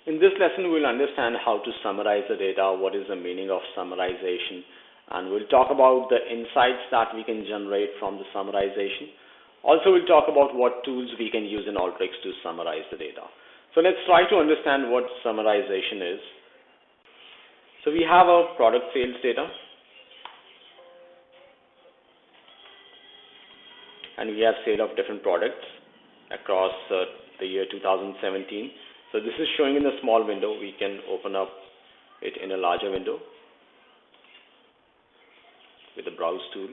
In this lesson, we'll understand how to summarize the data, what is the meaning of summarization, and we'll talk about the insights that we can generate from the summarization. Also, we'll talk about what tools we can use in Alteryx to summarize the data. So let's try to understand what summarization is. So we have our product sales data, and we have sale of different products across the year 2017. So this is showing in a small window. We can open up it in a larger window with the browse tool.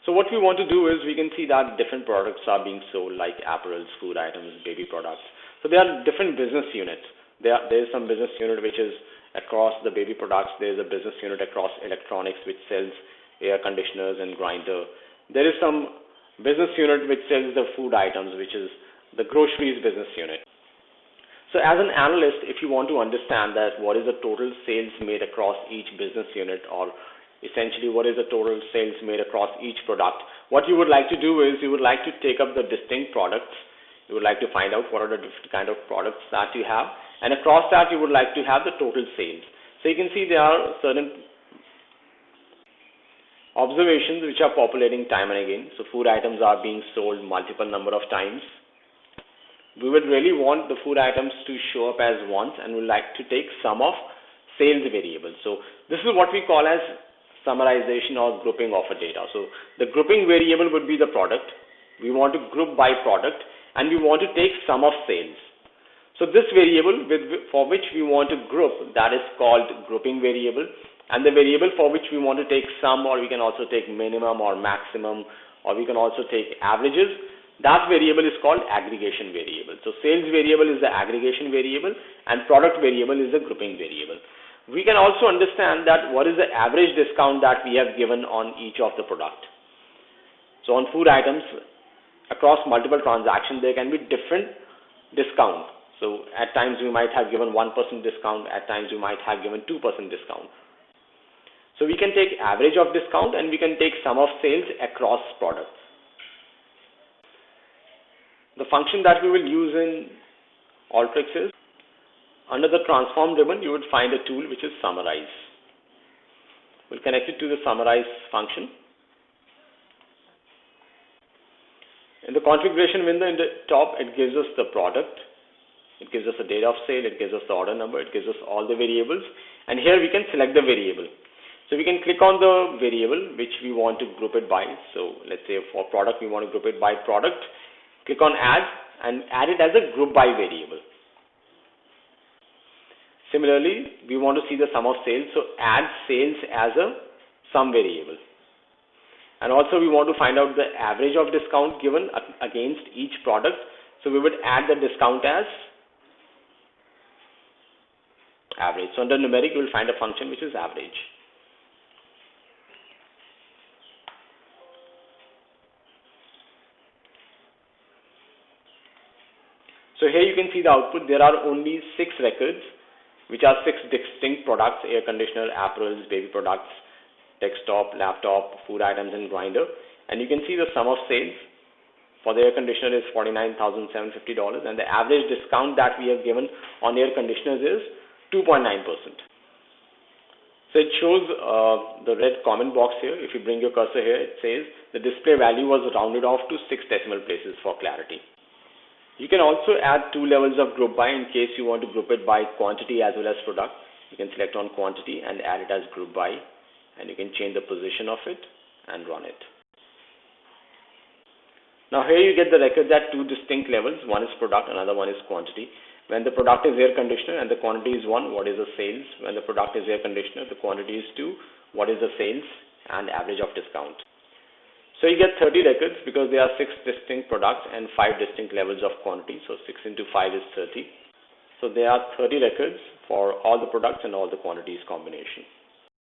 So what we want to do is we can see that different products are being sold, like apparels, food items, baby products. So there are different business units. There is some business unit which is across the baby products. There is a business unit across electronics which sells air conditioners and grinder. There is some business unit which sells the food items, which is the groceries business unit. So as an analyst, if you want to understand that what is the total sales made across each business unit, or essentially what is the total sales made across each product, what you would like to do is you would like to take up the distinct products. You would like to find out what are the different kind of products that you have, and across that you would like to have the total sales. So you can see there are certain observations which are populating time and again. So food items are being sold multiple number of times. We would really want the food items to show up as once, and we'd like to take sum of sales variables. So this is what we call as summarization or grouping of a data. So the grouping variable would be the product. We want to group by product, and we want to take sum of sales. So this variable for which we want to group, that is called grouping variable, and the variable for which we want to take sum, or we can also take minimum or maximum, or we can also take averages, that variable is called aggregation variable. So sales variable is the aggregation variable, and product variable is the grouping variable. We can also understand that what is the average discount that we have given on each of the product. So on food items, across multiple transactions, there can be different discount. So at times we might have given 1% discount, at times we might have given 2% discount. So we can take average of discount, and we can take sum of sales across products. The function that we will use in Alteryx is, under the transform ribbon, you would find a tool which is summarize. We'll connect it to the summarize function. In the configuration window in the top, it gives us the product. It gives us the date of sale, it gives us the order number, it gives us all the variables, and here we can select the variable. So we can click on the variable which we want to group it by. So let's say for product we want to group it by product. Click on add and add it as a group by variable. Similarly, we want to see the sum of sales, so add sales as a sum variable. And also we want to find out the average of discount given against each product, so we would add the discount as average. So under numeric, you will find a function which is average. So here you can see the output. There are only 6 records, which are 6 distinct products: air conditioner, apparels, baby products, desktop, laptop, food items, and grinder. And you can see the sum of sales for the air conditioner is $49,750, and the average discount that we have given on air conditioners is 2.9%. So it shows the red comment box here. If you bring your cursor here, it says the display value was rounded off to 6 decimal places for clarity. You can also add 2 levels of group by in case you want to group it by quantity as well as product. You can select on quantity and add it as group by, and you can change the position of it and run it. Now here you get the records at 2 distinct levels. One is product, another one is quantity. When the product is air conditioner and the quantity is 1, what is the sales? When the product is air conditioner, the quantity is 2, what is the sales and average of discount? So you get 30 records because there are 6 distinct products and 5 distinct levels of quantity. So 6 into 5 is 30. So there are 30 records for all the products and all the quantities combination.